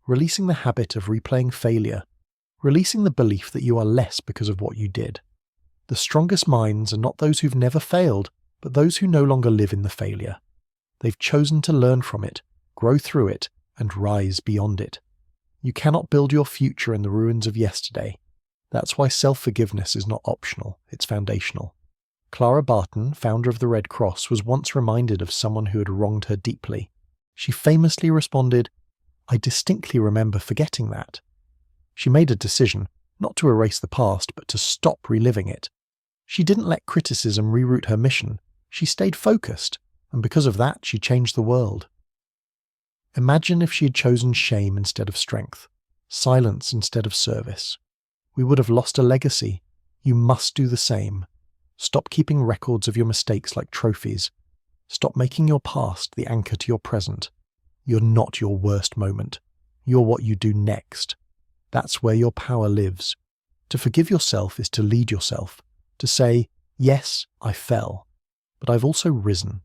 Releasing the habit of replaying failure. Releasing the belief that you are less because of what you did. The strongest minds are not those who've never failed, but those who no longer live in the failure. They've chosen to learn from it, grow through it, and rise beyond it. You cannot build your future in the ruins of yesterday. That's why self-forgiveness is not optional, it's foundational. Clara Barton, founder of the Red Cross, was once reminded of someone who had wronged her deeply. She famously responded, "I distinctly remember forgetting that." She made a decision, not to erase the past, but to stop reliving it. She didn't let criticism reroute her mission. She stayed focused, and because of that, she changed the world. Imagine if she had chosen shame instead of strength, silence instead of service. We would have lost a legacy. You must do the same. Stop keeping records of your mistakes like trophies. Stop making your past the anchor to your present. You're not your worst moment. You're what you do next. That's where your power lives. To forgive yourself is to lead yourself. To say, yes, I fell, but I've also risen.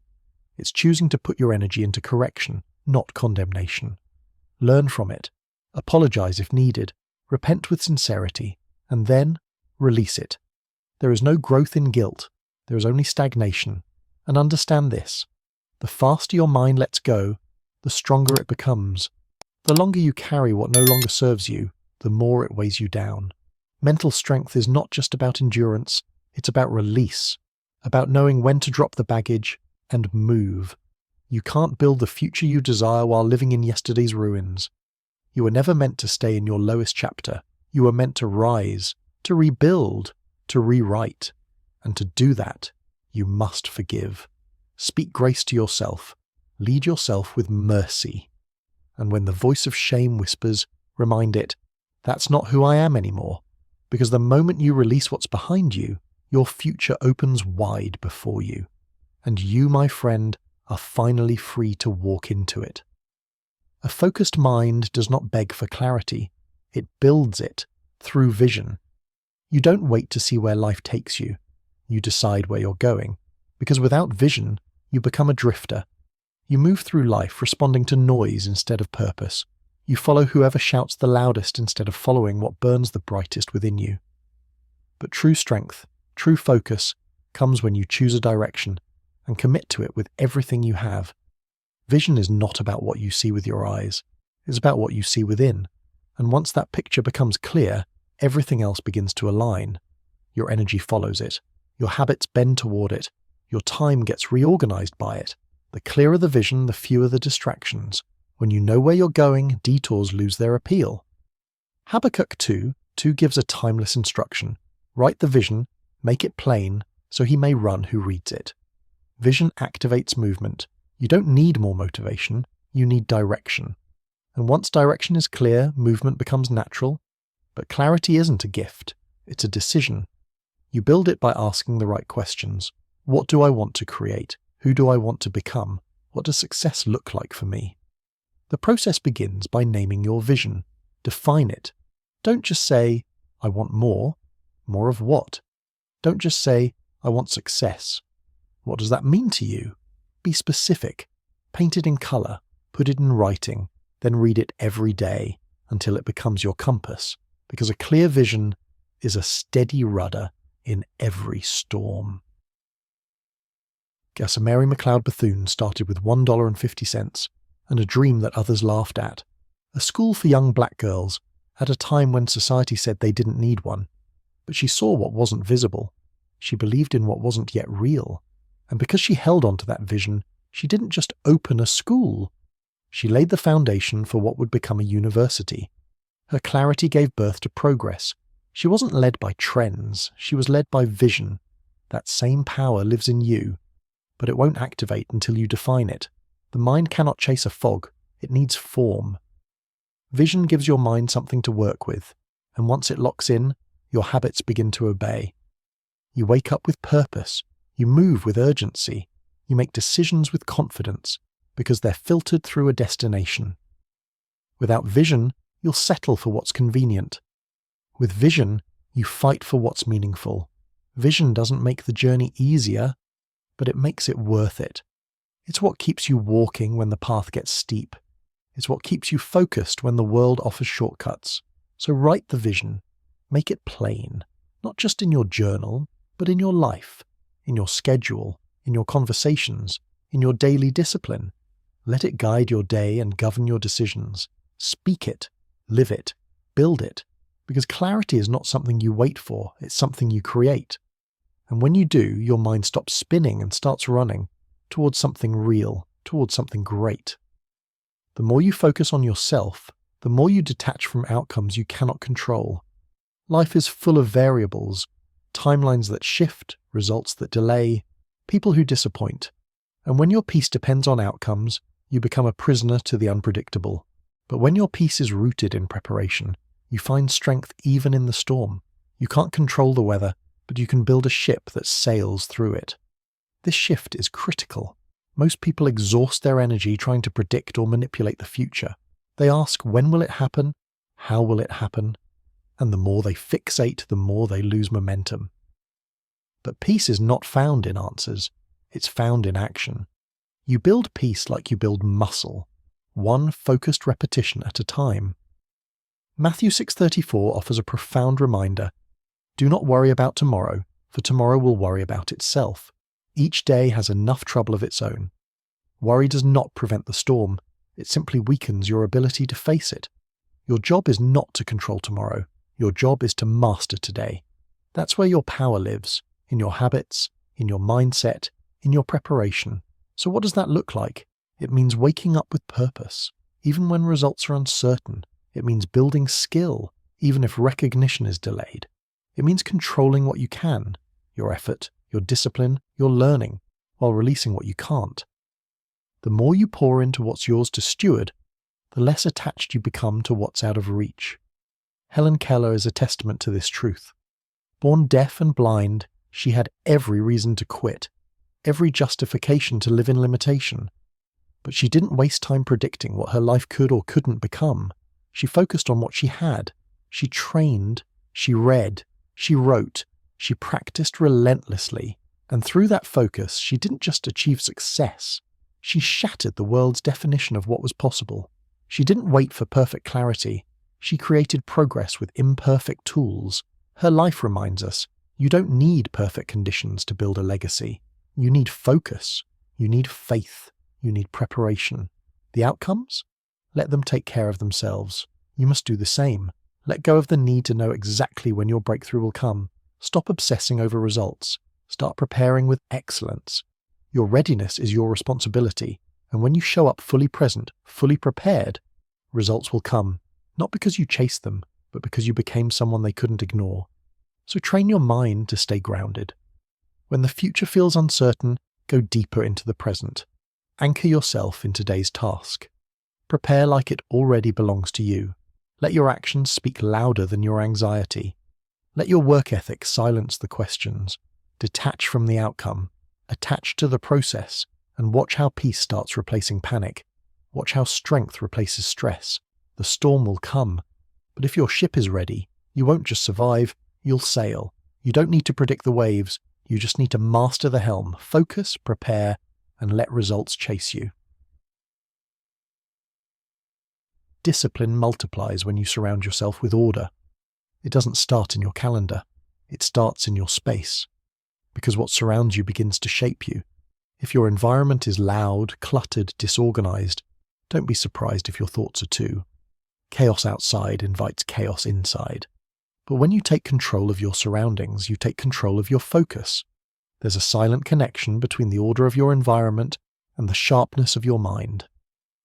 It's choosing to put your energy into correction, not condemnation. Learn from it. Apologize if needed. Repent with sincerity. And then release it. There is no growth in guilt. There is only stagnation. And understand this: the faster your mind lets go, the stronger it becomes. The longer you carry what no longer serves you, the more it weighs you down. Mental strength is not just about endurance, it's about release, about knowing when to drop the baggage and move. You can't build the future you desire while living in yesterday's ruins. You were never meant to stay in your lowest chapter. You were meant to rise, to rebuild, to rewrite. And to do that, you must forgive. Speak grace to yourself. Lead yourself with mercy. And when the voice of shame whispers, remind it, that's not who I am anymore. Because the moment you release what's behind you, your future opens wide before you. And you, my friend, are finally free to walk into it. A focused mind does not beg for clarity. It builds it through vision. You don't wait to see where life takes you. You decide where you're going. Because without vision, you become a drifter. You move through life responding to noise instead of purpose. You follow whoever shouts the loudest instead of following what burns the brightest within you. But true strength, true focus, comes when you choose a direction and commit to it with everything you have. Vision is not about what you see with your eyes. It's about what you see within. And once that picture becomes clear, everything else begins to align. Your energy follows it. Your habits bend toward it. Your time gets reorganized by it. The clearer the vision, the fewer the distractions. When you know where you're going, detours lose their appeal. Habakkuk 2 gives a timeless instruction. Write the vision, make it plain, so he may run who reads it. Vision activates movement. You don't need more motivation, you need direction. And once direction is clear, movement becomes natural. But clarity isn't a gift, it's a decision. You build it by asking the right questions. What do I want to create? Who do I want to become? What does success look like for me? The process begins by naming your vision. Define it. Don't just say, I want more. More of what? Don't just say, I want success. What does that mean to you? Be specific. Paint it in color. Put it in writing. Then read it every day until it becomes your compass. Because a clear vision is a steady rudder in every storm. Mary McLeod Bethune started with $1.50 and a dream that others laughed at. A school for young black girls at a time when society said they didn't need one. But she saw what wasn't visible. She believed in what wasn't yet real. And because she held on to that vision, she didn't just open a school. She laid the foundation for what would become a university. Her clarity gave birth to progress. She wasn't led by trends. She was led by vision. That same power lives in you, but it won't activate until you define it. The mind cannot chase a fog. It needs form. Vision gives your mind something to work with, and once it locks in, your habits begin to obey. You wake up with purpose. You move with urgency. You make decisions with confidence, because they're filtered through a destination. Without vision, you'll settle for what's convenient. With vision, you fight for what's meaningful. Vision doesn't make the journey easier, but it makes it worth it. It's what keeps you walking when the path gets steep. It's what keeps you focused when the world offers shortcuts. So write the vision. Make it plain, not just in your journal, but in your life, in your schedule, in your conversations, in your daily discipline. Let it guide your day and govern your decisions. Speak it, live it, build it, because clarity is not something you wait for, it's something you create. And when you do, your mind stops spinning and starts running towards something real, towards something great. The more you focus on yourself, the more you detach from outcomes you cannot control. Life is full of variables, timelines that shift, results that delay, people who disappoint. And when your peace depends on outcomes, you become a prisoner to the unpredictable. But when your peace is rooted in preparation, you find strength even in the storm. You can't control the weather, but you can build a ship that sails through it. This shift is critical. Most people exhaust their energy trying to predict or manipulate the future. They ask, when will it happen? How will it happen? And the more they fixate, the more they lose momentum. But peace is not found in answers. It's found in action. You build peace like you build muscle, one focused repetition at a time. Matthew 6:34 offers a profound reminder. Do not worry about tomorrow, for tomorrow will worry about itself. Each day has enough trouble of its own. Worry does not prevent the storm. It simply weakens your ability to face it. Your job is not to control tomorrow. Your job is to master today. That's where your power lives, in your habits, in your mindset, in your preparation. So what does that look like? It means waking up with purpose, even when results are uncertain. It means building skill, even if recognition is delayed. It means controlling what you can, your effort, your discipline, your learning, while releasing what you can't. The more you pour into what's yours to steward, the less attached you become to what's out of reach. Helen Keller is a testament to this truth. Born deaf and blind, she had every reason to quit, every justification to live in limitation. But she didn't waste time predicting what her life could or couldn't become. She focused on what she had. She trained, she read, she wrote, she practiced relentlessly. And through that focus, she didn't just achieve success. She shattered the world's definition of what was possible. She didn't wait for perfect clarity. She created progress with imperfect tools. Her life reminds us, you don't need perfect conditions to build a legacy. You need focus. You need faith. You need preparation. The outcomes? Let them take care of themselves. You must do the same. Let go of the need to know exactly when your breakthrough will come. Stop obsessing over results. Start preparing with excellence. Your readiness is your responsibility, and when you show up fully present, fully prepared, results will come, not because you chased them, but because you became someone they couldn't ignore. So train your mind to stay grounded. When the future feels uncertain, go deeper into the present. Anchor yourself in today's task. Prepare like it already belongs to you. Let your actions speak louder than your anxiety. Let your work ethic silence the questions. Detach from the outcome. Attach to the process, and watch how peace starts replacing panic. Watch how strength replaces stress. The storm will come. But if your ship is ready, you won't just survive, you'll sail. You don't need to predict the waves. You just need to master the helm. Focus, prepare, and let results chase you. Discipline multiplies when you surround yourself with order. It doesn't start in your calendar. It starts in your space. Because what surrounds you begins to shape you. If your environment is loud, cluttered, disorganized, don't be surprised if your thoughts are too. Chaos outside invites chaos inside. But when you take control of your surroundings, you take control of your focus. There's a silent connection between the order of your environment and the sharpness of your mind.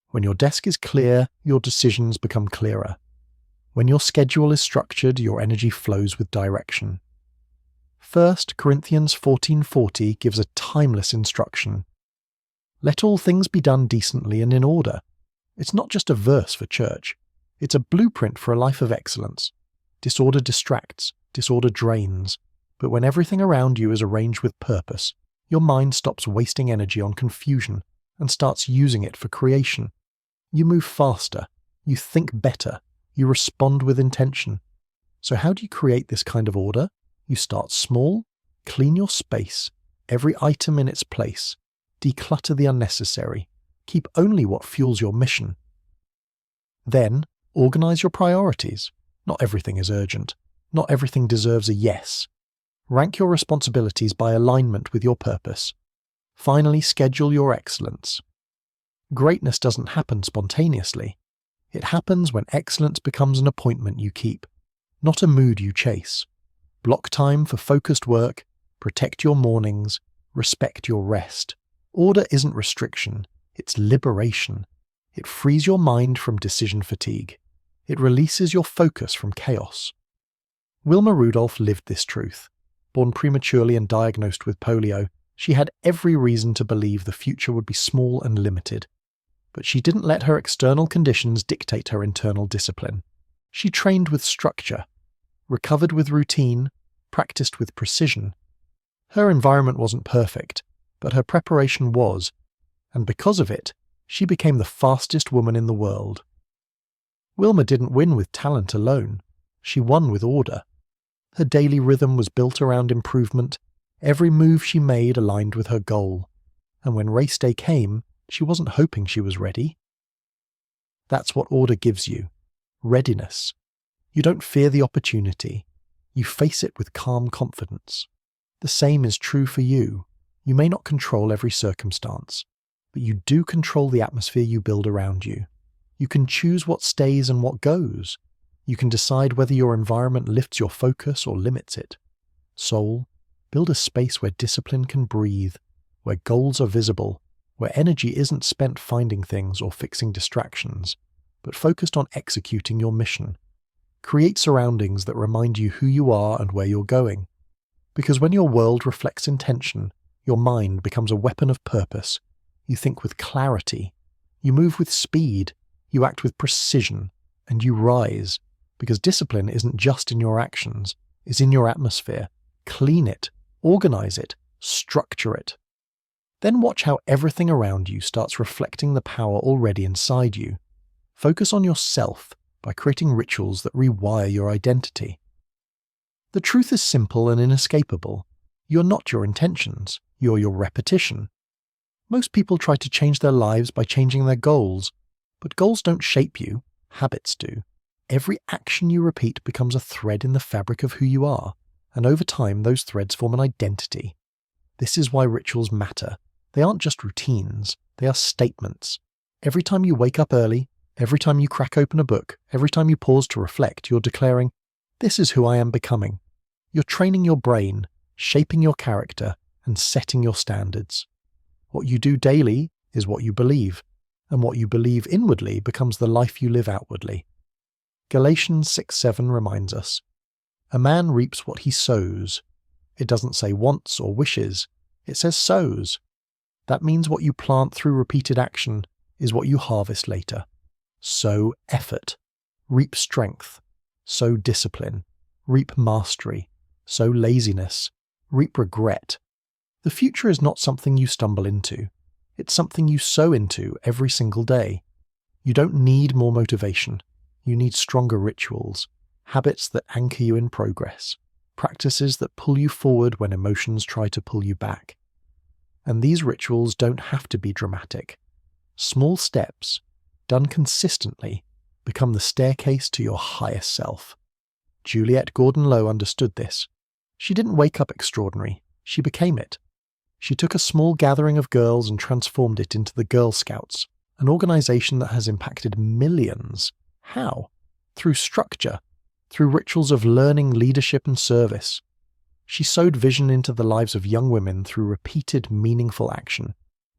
When your desk is clear, your decisions become clearer. When your schedule is structured, your energy flows with direction. 1 Corinthians 14:40 gives a timeless instruction. Let all things be done decently and in order. It's not just a verse for church. It's a blueprint for a life of excellence. Disorder distracts, disorder drains. But when everything around you is arranged with purpose, your mind stops wasting energy on confusion and starts using it for creation. You move faster, you think better, you respond with intention. So how do you create this kind of order? You start small, clean your space, every item in its place, declutter the unnecessary, keep only what fuels your mission. Then, organize your priorities. Not everything is urgent. Not everything deserves a yes. Rank your responsibilities by alignment with your purpose. Finally, schedule your excellence. Greatness doesn't happen spontaneously. It happens when excellence becomes an appointment you keep, not a mood you chase. Block time for focused work, protect your mornings, respect your rest. Order isn't restriction, it's liberation. It frees your mind from decision fatigue. It releases your focus from chaos. Wilma Rudolph lived this truth. Born prematurely and diagnosed with polio, she had every reason to believe the future would be small and limited. But she didn't let her external conditions dictate her internal discipline. She trained with structure, recovered with routine, practiced with precision. Her environment wasn't perfect, but her preparation was, and because of it, she became the fastest woman in the world. Wilma didn't win with talent alone. She won with order. Her daily rhythm was built around improvement. Every move she made aligned with her goal. And when race day came, she wasn't hoping she was ready. That's what order gives you. Readiness. You don't fear the opportunity. You face it with calm confidence. The same is true for you. You may not control every circumstance, but you do control the atmosphere you build around you. You can choose what stays and what goes. You can decide whether your environment lifts your focus or limits it. Soul, build a space where discipline can breathe, where goals are visible, where energy isn't spent finding things or fixing distractions, but focused on executing your mission. Create surroundings that remind you who you are and where you're going. Because when your world reflects intention, your mind becomes a weapon of purpose. You think with clarity. You move with speed. You act with precision. And you rise. Because discipline isn't just in your actions, it's in your atmosphere. Clean it. Organize it. Structure it. Then watch how everything around you starts reflecting the power already inside you. Focus on yourself by creating rituals that rewire your identity. The truth is simple and inescapable. You're not your intentions, you're your repetition. Most people try to change their lives by changing their goals, but goals don't shape you, habits do. Every action you repeat becomes a thread in the fabric of who you are, and over time those threads form an identity. This is why rituals matter. They aren't just routines, they are statements. Every time you wake up early, every time you crack open a book, every time you pause to reflect, you're declaring, "This is who I am becoming." You're training your brain, shaping your character, and setting your standards. What you do daily is what you believe, and what you believe inwardly becomes the life you live outwardly. Galatians 6:7 reminds us, "A man reaps what he sows." It doesn't say wants or wishes, it says sows. That means what you plant through repeated action is what you harvest later. Sow effort, reap strength, sow discipline, reap mastery, sow laziness, reap regret. The future is not something you stumble into. It's something you sow into every single day. You don't need more motivation. You need stronger rituals, habits that anchor you in progress, practices that pull you forward when emotions try to pull you back. And these rituals don't have to be dramatic. Small steps, done consistently, become the staircase to your highest self. Juliet Gordon-Low understood this. She didn't wake up extraordinary, she became it. She took a small gathering of girls and transformed it into the Girl Scouts, an organization that has impacted millions. How? Through structure, through rituals of learning, leadership, and service. She sowed vision into the lives of young women through repeated, meaningful action.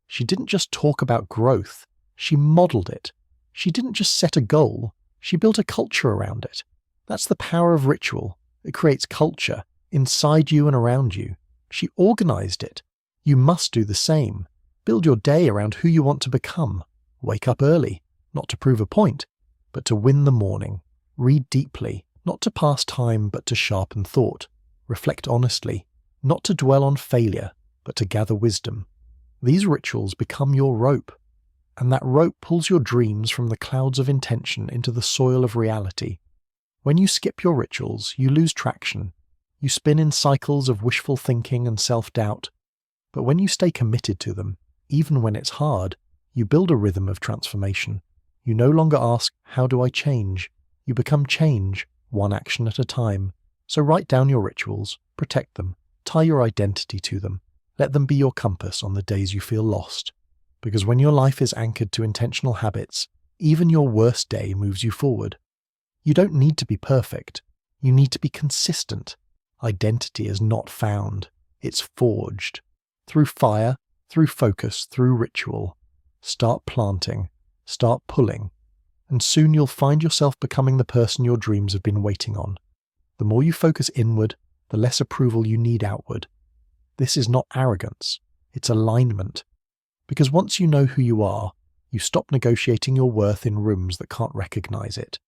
She didn't just talk about growth, she modeled it. She didn't just set a goal, she built a culture around it. That's the power of ritual. It creates culture, inside you and around you. She organized it. You must do the same. Build your day around who you want to become. Wake up early, not to prove a point, but to win the morning. Read deeply, not to pass time, but to sharpen thought. Reflect honestly, not to dwell on failure, but to gather wisdom. These rituals become your rope, and that rope pulls your dreams from the clouds of intention into the soil of reality. When you skip your rituals, you lose traction. You spin in cycles of wishful thinking and self-doubt. But when you stay committed to them, even when it's hard, you build a rhythm of transformation. You no longer ask, how do I change? You become change, one action at a time. So write down your rituals, protect them, tie your identity to them. Let them be your compass on the days you feel lost. Because when your life is anchored to intentional habits, even your worst day moves you forward. You don't need to be perfect. You need to be consistent. Identity is not found. It's forged. Through fire, through focus, through ritual. Start planting. Start pulling. And soon you'll find yourself becoming the person your dreams have been waiting on. The more you focus inward, the less approval you need outward. This is not arrogance. It's alignment. Because once you know who you are, you stop negotiating your worth in rooms that can't recognize it.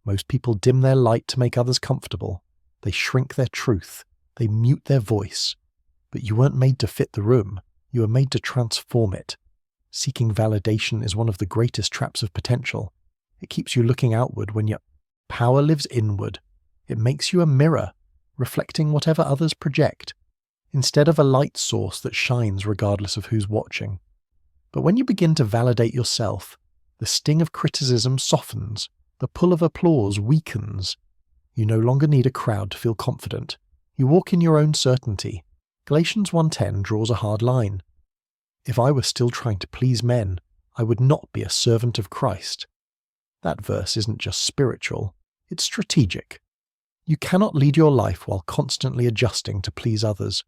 Most people dim their light to make others comfortable. They shrink their truth. They mute their voice. But you weren't made to fit the room. You were made to transform it. Seeking validation is one of the greatest traps of potential. It keeps you looking outward when your power lives inward. It makes you a mirror, reflecting whatever others project, instead of a light source that shines regardless of who's watching. But when you begin to validate yourself, the sting of criticism softens. The pull of applause weakens. You no longer need a crowd to feel confident. You walk in your own certainty. Galatians 1:10 draws a hard line. If I were still trying to please men, I would not be a servant of Christ. That verse isn't just spiritual, it's strategic. You cannot lead your life while constantly adjusting to please others.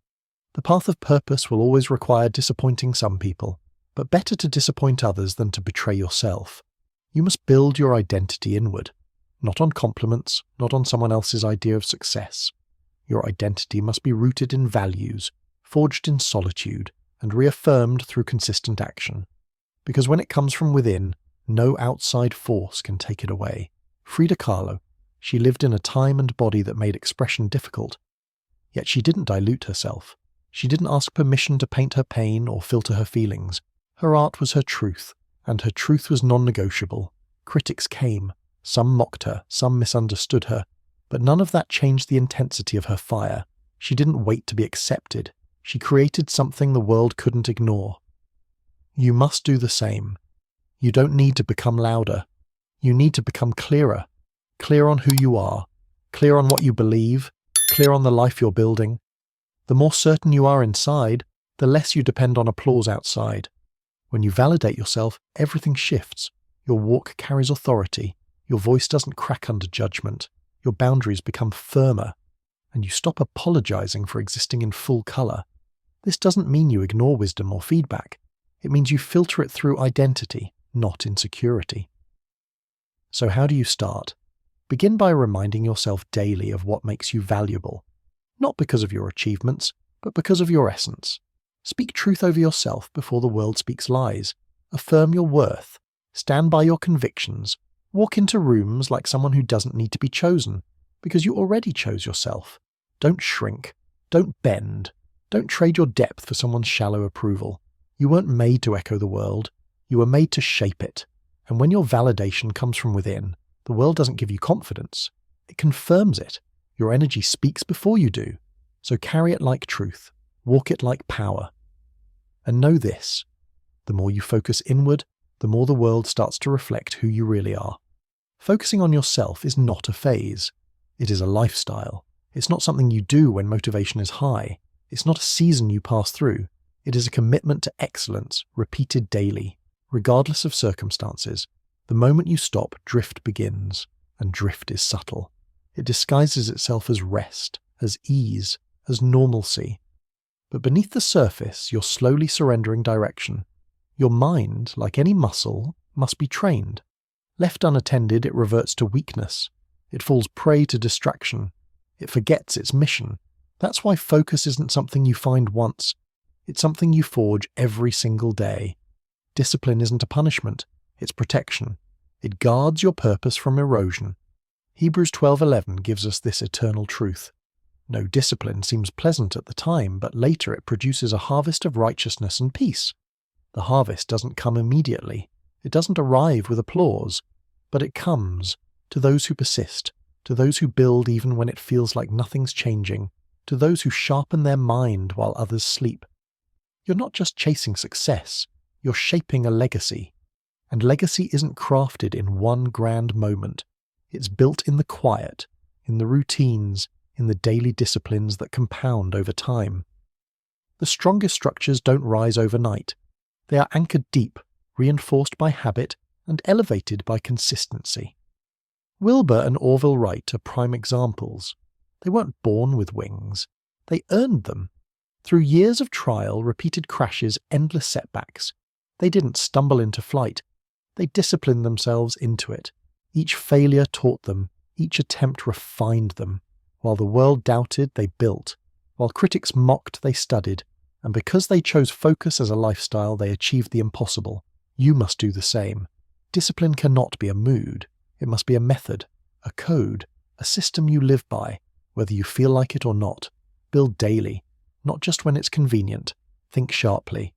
The path of purpose will always require disappointing some people, but better to disappoint others than to betray yourself. You must build your identity inward, not on compliments, not on someone else's idea of success. Your identity must be rooted in values, forged in solitude, and reaffirmed through consistent action. Because when it comes from within, no outside force can take it away. Frida Kahlo, she lived in a time and body that made expression difficult. Yet she didn't dilute herself. She didn't ask permission to paint her pain or filter her feelings. Her art was her truth, and her truth was non-negotiable. Critics came. Some mocked her, some misunderstood her, but none of that changed the intensity of her fire. She didn't wait to be accepted. She created something the world couldn't ignore. You must do the same. You don't need to become louder. You need to become clearer. Clear on who you are. Clear on what you believe. Clear on the life you're building. The more certain you are inside, the less you depend on applause outside. When you validate yourself, everything shifts. Your walk carries authority. Your voice doesn't crack under judgment. Your boundaries become firmer. And you stop apologizing for existing in full color. This doesn't mean you ignore wisdom or feedback. It means you filter it through identity, not insecurity. So how do you start? Begin by reminding yourself daily of what makes you valuable. Not because of your achievements, but because of your essence. Speak truth over yourself before the world speaks lies. Affirm your worth. Stand by your convictions. Walk into rooms like someone who doesn't need to be chosen, because you already chose yourself. Don't shrink. Don't bend. Don't trade your depth for someone's shallow approval. You weren't made to echo the world. You were made to shape it. And when your validation comes from within, the world doesn't give you confidence. It confirms it. Your energy speaks before you do. So carry it like truth. Walk it like power. And know this: the more you focus inward, the more the world starts to reflect who you really are. Focusing on yourself is not a phase. It is a lifestyle. It's not something you do when motivation is high. It's not a season you pass through. It is a commitment to excellence, repeated daily, regardless of circumstances. The moment you stop, drift begins, and drift is subtle. It disguises itself as rest, as ease, as normalcy. But beneath the surface, you're slowly surrendering direction. Your mind, like any muscle, must be trained. Left unattended, it reverts to weakness. It falls prey to distraction. It forgets its mission. That's why focus isn't something you find once. It's something you forge every single day. Discipline isn't a punishment. It's protection. It guards your purpose from erosion. Hebrews 12:11 gives us this eternal truth. No discipline seems pleasant at the time, but later it produces a harvest of righteousness and peace. The harvest doesn't come immediately. It doesn't arrive with applause, but it comes to those who persist, to those who build even when it feels like nothing's changing, to those who sharpen their mind while others sleep. You're not just chasing success, you're shaping a legacy. And legacy isn't crafted in one grand moment. It's built in the quiet, in the routines, in the daily disciplines that compound over time. The strongest structures don't rise overnight. They are anchored deep, reinforced by habit, and elevated by consistency. Wilbur and Orville Wright are prime examples. They weren't born with wings. They earned them. Through years of trial, repeated crashes, endless setbacks. They didn't stumble into flight. They disciplined themselves into it. Each failure taught them. Each attempt refined them. While the world doubted, they built. While critics mocked, they studied. And because they chose focus as a lifestyle, they achieved the impossible. You must do the same. Discipline cannot be a mood. It must be a method, a code, a system you live by, whether you feel like it or not. Build daily, not just when it's convenient. Think sharply.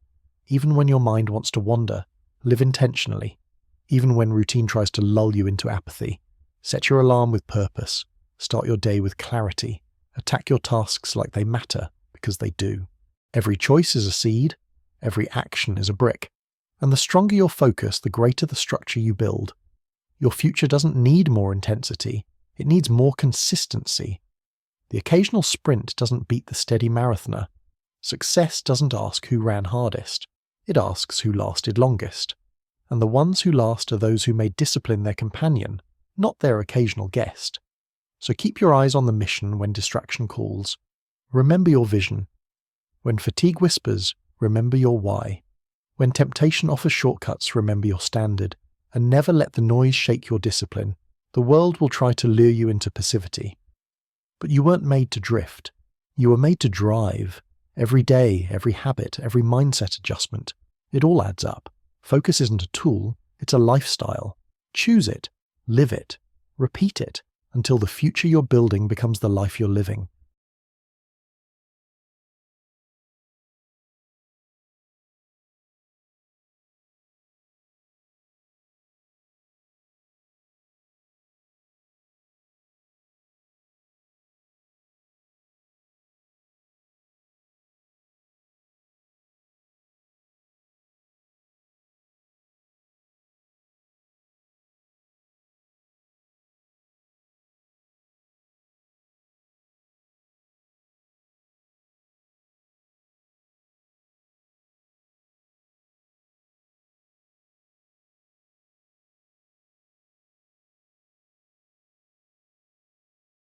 Even when your mind wants to wander, live intentionally. Even when routine tries to lull you into apathy, set your alarm with purpose. Start your day with clarity. Attack your tasks like they matter, because they do. Every choice is a seed. Every action is a brick. And the stronger your focus, the greater the structure you build. Your future doesn't need more intensity. It needs more consistency. The occasional sprint doesn't beat the steady marathoner. Success doesn't ask who ran hardest. It asks who lasted longest. And the ones who last are those who made discipline their companion, not their occasional guest. So keep your eyes on the mission when distraction calls. Remember your vision. When fatigue whispers, remember your why. When temptation offers shortcuts, remember your standard. And never let the noise shake your discipline. The world will try to lure you into passivity. But you weren't made to drift. You were made to drive. Every day, every habit, every mindset adjustment. It all adds up. Focus isn't a tool, it's a lifestyle. Choose it, live it, repeat it, until the future you're building becomes the life you're living.